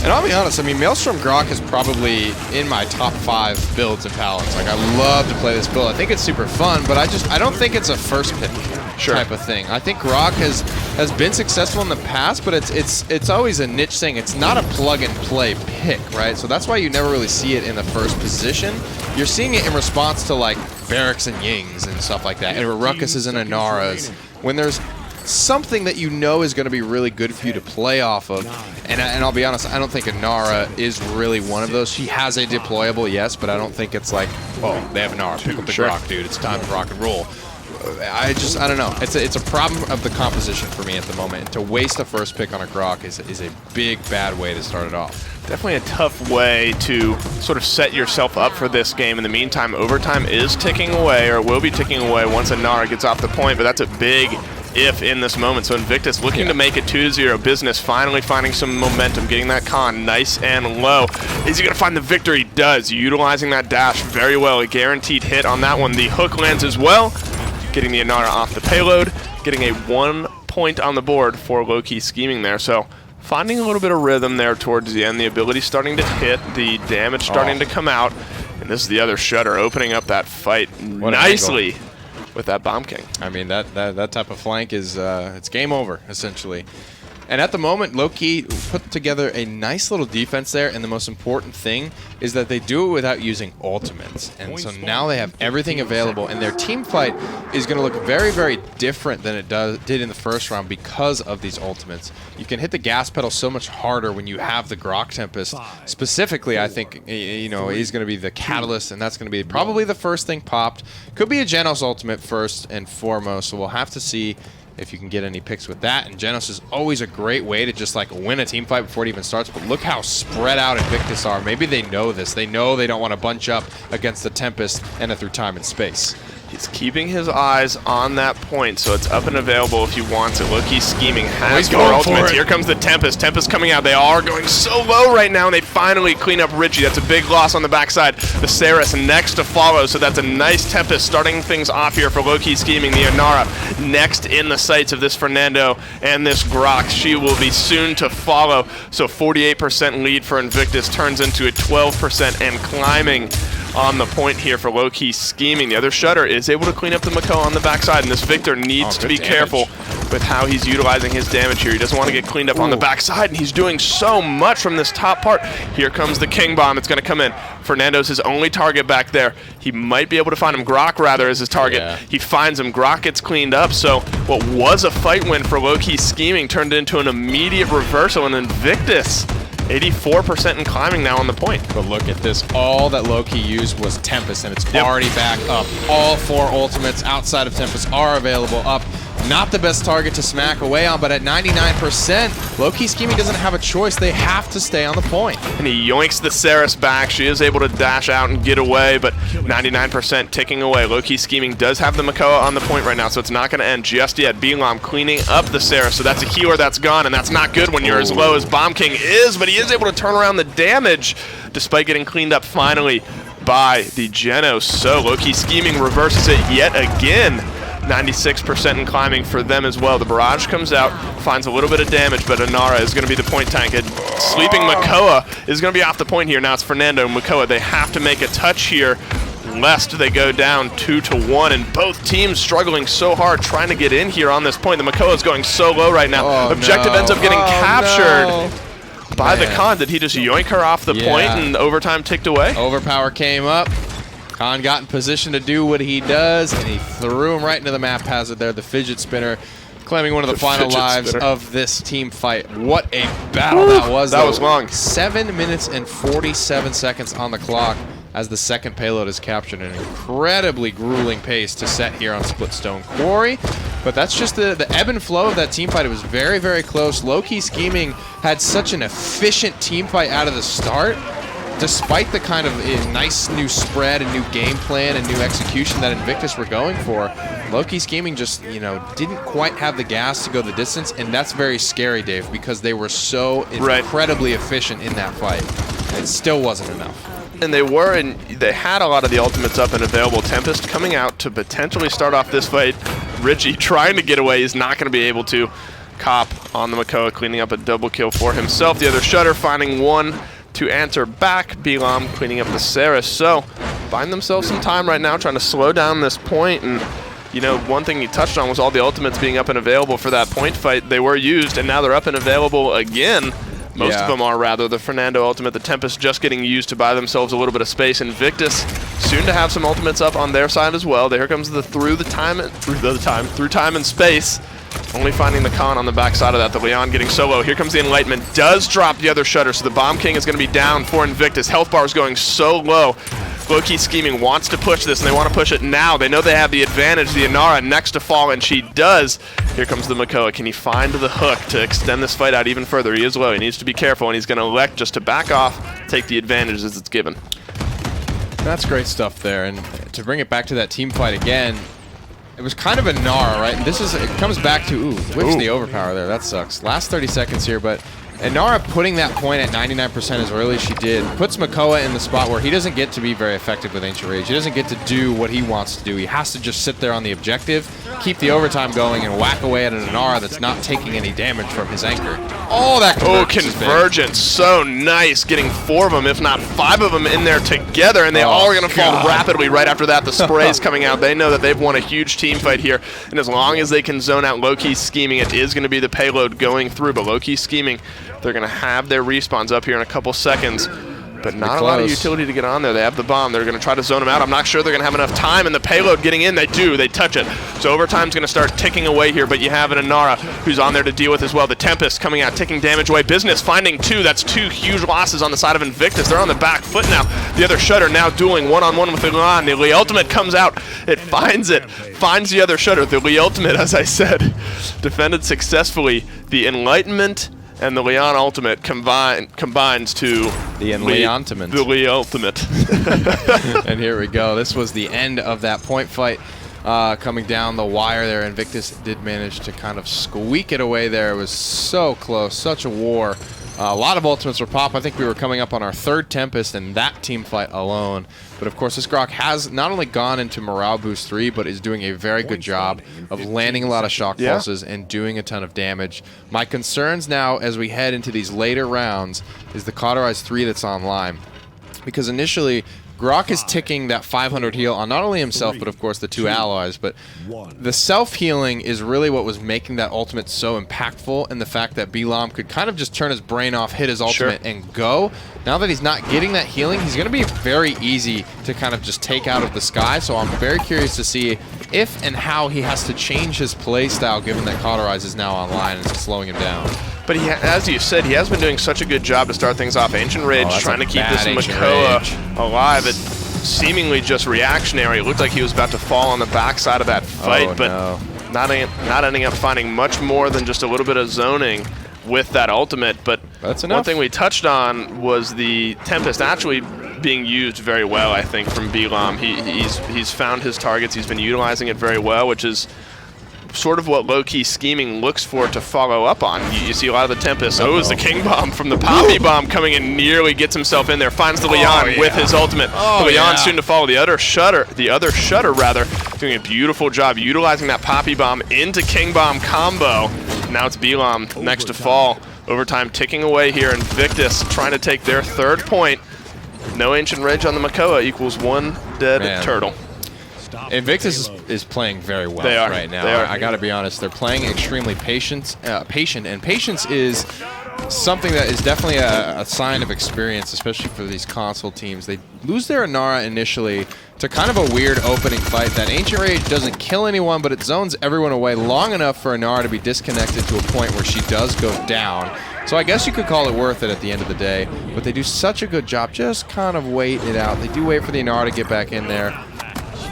Speaker 5: And I'll be honest, I mean, Maelstrom Grok is probably in my top 5 builds in Paladins. Like, I love to play this build. I think it's super fun, but I don't think it's a first pick type of thing. I think Grok has been successful in the past, but it's always a niche thing. It's not a plug-and-play pick, right? So that's why you never really see it in the first position. You're seeing it in response to, like, Barracks and Yings and stuff like that, and Ruckuses and Inaras. When there's something that you know is going to be really good for you to play off of. And I'll be honest, I don't think Inara is really one of those. She has a deployable, yes, but I don't think it's like, oh, they have Inara, pick up the Grok, dude. It's time to rock and roll. I don't know. It's a problem of the composition for me at the moment. To waste a first pick on a Grok is a big, bad way to start it off.
Speaker 4: Definitely a tough way to sort of set yourself up for this game. In the meantime, overtime is ticking away, or will be ticking away once Inara gets off the point, but that's a big if in this moment. So Invictus looking to make it 2-0. Business finally finding some momentum, getting that con nice and low. Is he going to find the victory? He does, utilizing that dash very well. A guaranteed hit on that one. The hook lands as well, getting the Inara off the payload, getting a 1 point on the board for Lowkey scheming there. So finding a little bit of rhythm there towards the end. The ability starting to hit, the damage starting to come out. And this is the other shutter opening up that fight nicely with that Bomb King.
Speaker 5: I mean, that type of flank is it's game over, essentially. And at the moment, Lowkey put together a nice little defense there, and the most important thing is that they do it without using ultimates. And so now they have everything available, and their team fight is going to look very, very different than it did in the first round because of these ultimates. You can hit the gas pedal so much harder when you have the Grok Tempest. Specifically, I think, you know, he's going to be the catalyst, and that's going to be probably the first thing popped. Could be a Genos ultimate first and foremost, so we'll have to see if you can get any picks with that. And Genos is always a great way to just like win a team fight before it even starts. But look how spread out Invictus are. Maybe they know this. They know they don't want to bunch up against the Tempest and through time and space.
Speaker 4: He's keeping his eyes on that point, so it's up and available if he wants it. Lowkey scheming, has more ultimates. Here comes the Tempest. Tempest coming out. They are going so low right now, and they finally clean up Richie. That's a big loss on the backside. The Saris next to follow, so that's a nice Tempest starting things off here for Lowkey scheming. The Inara next in the sights of this Fernando and this Grok. She will be soon to follow, so 48% lead for Invictus turns into a 12% and climbing on the point here for Lowkey scheming. The other Shutter is able to clean up the Mako on the backside, and this Victor needs to be careful with how he's utilizing his damage here. He doesn't want to get cleaned up on the backside, and he's doing so much from this top part. Here comes the King Bomb. It's going to come in. Fernando's his only target back there. He might be able to find him. Grok, rather, is his target. Yeah. He finds him. Grok gets cleaned up, so what was a fight win for Lowkey scheming turned into an immediate reversal, and Invictus 84% and climbing now on the point.
Speaker 5: But look at this. All that Lowkey used was Tempest, and it's already back up. All 4 ultimates outside of Tempest are available up. Not the best target to smack away on, but at 99%, Lowkey scheming doesn't have a choice. They have to stay on the point.
Speaker 4: And he yoinks the Saris back. She is able to dash out and get away, but 99% ticking away. Lowkey scheming does have the Makoa on the point right now, so it's not going to end just yet. Belam cleaning up the Saris, so that's a healer that's gone, and that's not good when you're as low as Bomb King is, but he is able to turn around the damage despite getting cleaned up finally by the Genos. So Lowkey scheming reverses it yet again. 96% and climbing for them as well. The barrage comes out, finds a little bit of damage, but Inara is going to be the point tank. And sleeping Makoa is going to be off the point here. Now it's Fernando and Makoa. They have to make a touch here lest they go down 2-1, and both teams struggling so hard trying to get in here on this point. The Makoa is going so low right now. Objective ends up getting captured by the Khan. Did he just yoink her off the point and overtime ticked away?
Speaker 5: Overpower came up. Khan got in position to do what he does, and he threw him right into the map hazard there, the fidget spinner, claiming one of the final lives of this team fight. What a battle that was.
Speaker 4: That was long.
Speaker 5: 7 minutes and 47 seconds on the clock as the second payload is captured. An incredibly grueling pace to set here on Splitstone Quarry. But that's just the ebb and flow of that team fight. It was very, very close. Lowkey scheming had such an efficient team fight out of the start. Despite the kind of nice new spread and new game plan and new execution that Invictus were going for, Lowkey scheming just, you know, didn't quite have the gas to go the distance, and that's very scary, Dave, because they were so incredibly efficient in that fight. It still wasn't enough.
Speaker 4: And they were, and they had a lot of the ultimates up and available. Tempest coming out to potentially start off this fight. Richie trying to get away is not going to be able to. Cop on the Makoa, cleaning up a double kill for himself. The other Shutter finding one to answer back. Belam cleaning up the Saris. So, buying themselves some time right now, trying to slow down this point. And, you know, one thing he touched on was all the ultimates being up and available for that point fight. They were used, and now they're up and available again. Most of them are, rather. The Fernando ultimate, the Tempest just getting used to buy themselves a little bit of space. Invictus soon to have some ultimates up on their side as well. There comes the through time and space. Only finding the Khan on the backside of that. The Leon getting solo. Here comes the Enlightenment. Does drop the other Shutter, so the Bomb King is going to be down for Invictus. Health bar is going so low. Lowkey scheming wants to push this, and they want to push it now. They know they have the advantage. The Inara next to fall, and she does. Here comes the Makoa. Can he find the hook to extend this fight out even further? He is low. He needs to be careful, and he's going to elect just to back off, take the advantage as it's given.
Speaker 5: That's great stuff there, and to bring it back to that team fight again, it was kind of a Nara, right? And this is, it comes back to, which the overpower there. That sucks. Last 30 seconds here, but Inara putting that point at 99% as early as she did puts Makoa in the spot where he doesn't get to be very effective with Ancient Rage. He doesn't get to do what he wants to do. He has to just sit there on the objective, keep the overtime going, and whack away at an Inara that's not taking any damage from his anchor. Oh, that
Speaker 4: convergence. So nice. Getting 4 of them, if not 5 of them in there together, and they all are going to fall rapidly right after that. The spray's coming out. They know that they've won a huge team fight here, and as long as they can zone out Lowkey scheming, it is going to be the payload going through, but Lowkey scheming, they're going to have their respawns up here in a couple seconds, but not a lot of utility to get on there. They have the bomb. They're going to try to zone them out. I'm not sure they're going to have enough time, and the payload getting in, they do. They touch it. So overtime's going to start ticking away here, but you have an Inara who's on there to deal with as well. The Tempest coming out, taking damage away. Business finding 2. That's 2 huge losses on the side of Invictus. They're on the back foot now. The other Shutter now dueling one-on-one with Leon. The Lee Ultimate comes out. It finds the other Shutter. The Lee Ultimate, as I said, defended successfully. The Enlightenment and the Leon Ultimate combines to
Speaker 5: the Leontimate.
Speaker 4: The Lee Ultimate.
Speaker 5: And here we go. This was the end of that point fight coming down the wire there. Invictus did manage to kind of squeak it away there. It was so close, such a war. A lot of ultimates were pop. I think we were coming up on our 3rd Tempest in that team fight alone. But of course, this Grok has not only gone into Morale Boost 3, but is doing a very good job of landing a lot of shock pulses and doing a ton of damage. My concerns now as we head into these later rounds is the Cauterize 3 that's online. Because initially, Grok is ticking that 500 heal on not only himself, but of course the 2 allies. But the self-healing is really what was making that ultimate so impactful, and the fact that Bilam could kind of just turn his brain off, hit his ultimate, and go. Now that he's not getting that healing, he's going to be very easy to kind of just take out of the sky. So I'm very curious to see if and how he has to change his play style, given that Cauterize is now online and it's slowing him down.
Speaker 4: But as you said, he has been doing such a good job to start things off. Ancient Rage trying to keep this Makoa alive. It seemingly just reactionary. It looked like he was about to fall on the backside of that fight, but not ending up finding much more than just a little bit of zoning with that ultimate. But
Speaker 5: that's enough.
Speaker 4: One thing we touched on was the Tempest actually being used very well, I think, from Bilam. He's found his targets. He's been utilizing it very well, which is sort of what Lowkey scheming looks for to follow up on. You see a lot of the Tempest. Oh, it's the King Bomb from the Poppy Bomb coming in, nearly gets himself in there, finds the Leon with his ultimate. The Leon soon to follow. The other Shutter doing a beautiful job utilizing that Poppy Bomb into King Bomb combo. Now it's Bilam next to fall. Overtime ticking away here. Invictus trying to take their 3rd point. No Ancient Rage on the Makoa equals 1 dead turtle.
Speaker 5: Invictus is playing very well right now. I got to be honest, they're playing extremely patient, and patience is something that is definitely a sign of experience, especially for these console teams. They lose their Inara initially to kind of a weird opening fight. That Ancient Rage doesn't kill anyone, but it zones everyone away long enough for Inara to be disconnected to a point where she does go down. So I guess you could call it worth it at the end of the day, but they do such a good job just kind of waiting it out. They do wait for the Inara to get back in there.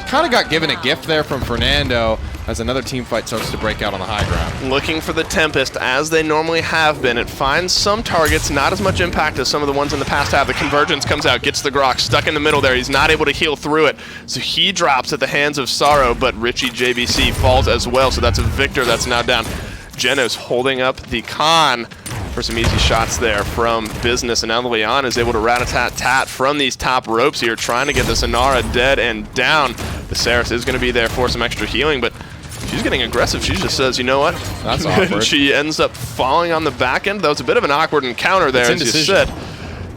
Speaker 5: Kind of got given a gift there from Fernando as another team fight starts to break out on the high ground.
Speaker 4: Looking for the Tempest, as they normally have been. It finds some targets, not as much impact as some of the ones in the past have. The Convergence comes out, gets the Grok, stuck in the middle there. He's not able to heal through it, so he drops at the hands of Sorrow, but Richie JBC falls as well, so that's a Victor that's now down. Genos holding up the Khan for some easy shots there from Business, and now the Leon is able to rat-a-tat-tat from these top ropes here, trying to get this Inara dead and down. The Saris is going to be there for some extra healing, but she's getting aggressive. She just says, you know what?
Speaker 5: That's awkward.
Speaker 4: She ends up falling on the back end. That was a bit of an awkward encounter there, as you said.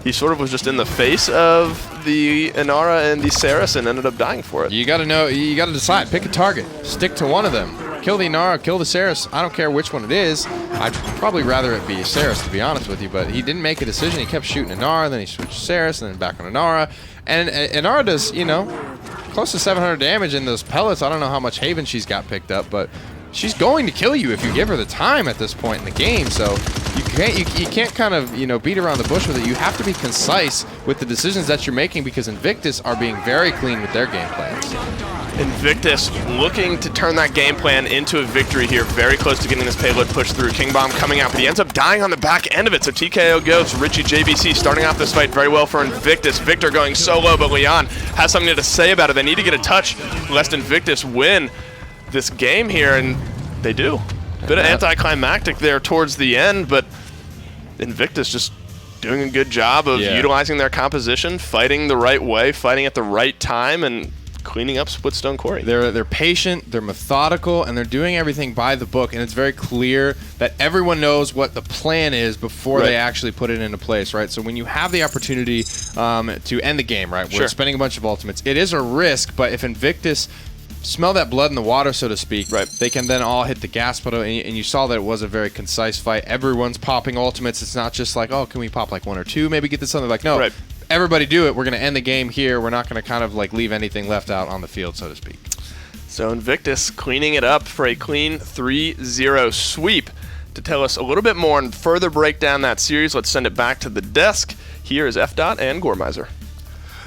Speaker 4: He sort of was just in the face of the Inara and the Saris and ended up dying for it.
Speaker 5: You got to know, you got to decide. Pick a target. Stick to one of them. Kill the Inara, kill the Saris. I don't care which one it is. I'd probably rather it be Saris, to be honest with you, but he didn't make a decision. He kept shooting Inara, then he switched Saris, and then back on Inara. And Inara does, you know, close to 700 damage in those pellets. I don't know how much Haven she's got picked up, but she's going to kill you if you give her the time at this point in the game. So you can't kind of, you know, beat around the bush with it. You have to be concise with the decisions that you're making, because Invictus are being very clean with their game plans.
Speaker 4: Invictus looking to turn that game plan into a victory here. Very close to getting this payload pushed through. King Bomb coming out, but he ends up dying on the back end of it. So TKO goes. Richie JBC starting off this fight very well for Invictus. Victor going solo, but Leon has something to say about it. They need to get a touch lest Invictus win this game here, and they do. Bit of anticlimactic there towards the end, but Invictus just doing a good job of utilizing their composition, fighting the right way, fighting at the right time, and cleaning up Splitstone Quarry.
Speaker 5: They're patient, they're methodical, and they're doing everything by the book, and it's very clear that everyone knows what the plan is before they actually put it into place, right? So when you have the opportunity to end the game, right, we're spending a bunch of ultimates, it is a risk, but if Invictus smell that blood in the water, so to speak, they can then all hit the gas pedal, and you saw that it was a very concise fight. Everyone's popping ultimates. It's not just like, oh, can we pop like 1 or 2, maybe get this other, like, no, everybody do it. We're going to end the game here. We're not going to kind of like leave anything left out on the field, so to speak.
Speaker 4: So Invictus cleaning it up for a clean 3-0 sweep. To tell us a little bit more and further break down that series, let's send it back to the desk. Here is F-Dot and Gormizer.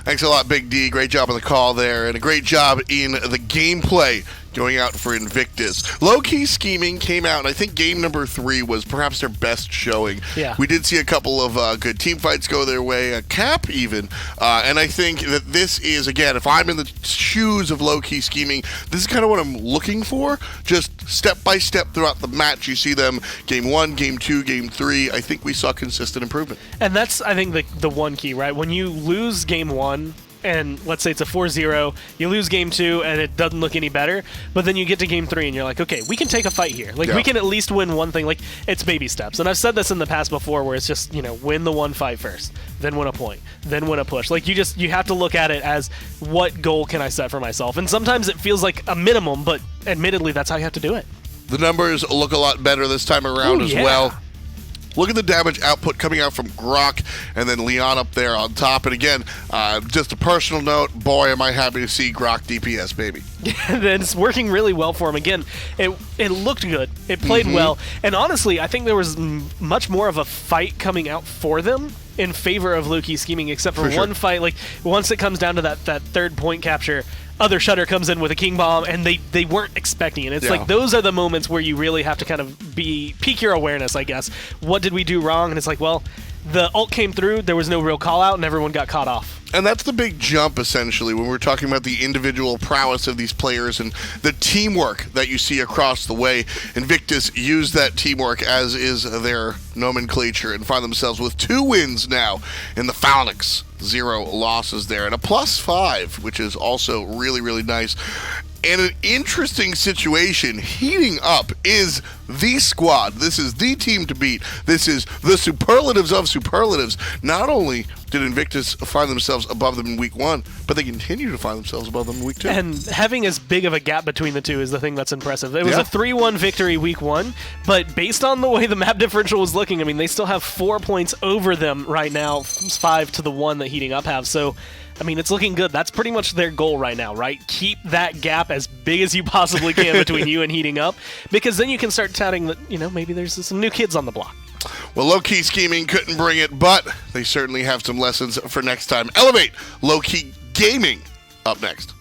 Speaker 1: Thanks a lot, Big D. Great job on the call there, and a great job in the gameplay going out for Invictus. Lowkey scheming came out, and I think game number 3 was perhaps their best showing.
Speaker 2: Yeah.
Speaker 1: We did see a couple of good team fights go their way, a cap even, and I think that this is, again, if I'm in the shoes of Lowkey scheming, this is kind of what I'm looking for. Just step by step throughout the match, you see them game 1, game 2, game 3. I think we saw consistent improvement.
Speaker 2: And that's, I think, the one key, right? When you lose game 1, and let's say it's a 4-0, you lose game 2 and it doesn't look any better, but then you get to game 3 and you're like, okay, we can take a fight here. Like, we can at least win one thing. Like, it's baby steps. And I've said this in the past before where it's just, win the one fight first, then win a point, then win a push. Like, you have to look at it as what goal can I set for myself? And sometimes it feels like a minimum, but admittedly, that's how you have to do it.
Speaker 1: The numbers look a lot better this time around as well. Look at the damage output coming out from Grok and then Leon up there on top. And again, just a personal note, boy, am I happy to see Grok DPS, baby.
Speaker 2: Then it's working really well for him. Again, it looked good. It played well. And honestly, I think there was much more of a fight coming out for them in favor of Lowkey scheming, except for one fight. Like, once it comes down to that third point capture, other Shutter comes in with a King Bomb, and they weren't expecting it. It's like those are the moments where you really have to kind of peak your awareness, I guess. What did we do wrong? And it's like, well, the ult came through, there was no real call out, and everyone got caught off.
Speaker 1: And that's the big jump, essentially, when we're talking about the individual prowess of these players and the teamwork that you see across the way. Invictus used that teamwork, as is their nomenclature, and find themselves with 2 wins now in the Phalanx. 0 losses there, and a +5, which is also really, really nice. And an interesting situation heating up is the squad. This is the team to beat. This is the superlatives of superlatives. Not only did Invictus find themselves above them in week 1, but they continue to find themselves above them in week 2.
Speaker 2: And having as big of a gap between the two is the thing that's impressive. It was a 3-1 victory week 1, but based on the way the map differential was looking, I mean, they still have 4 points over them right now, 5 to the 1 that Heating Up have. So, I mean, it's looking good. That's pretty much their goal right now, right? Keep that gap as big as you possibly can between you and Heating Up, because then you can start touting that, maybe there's some new kids on the block.
Speaker 1: Well, Lowkey scheming couldn't bring it, but they certainly have some lessons for next time. Elevate Lowkey Gaming up next.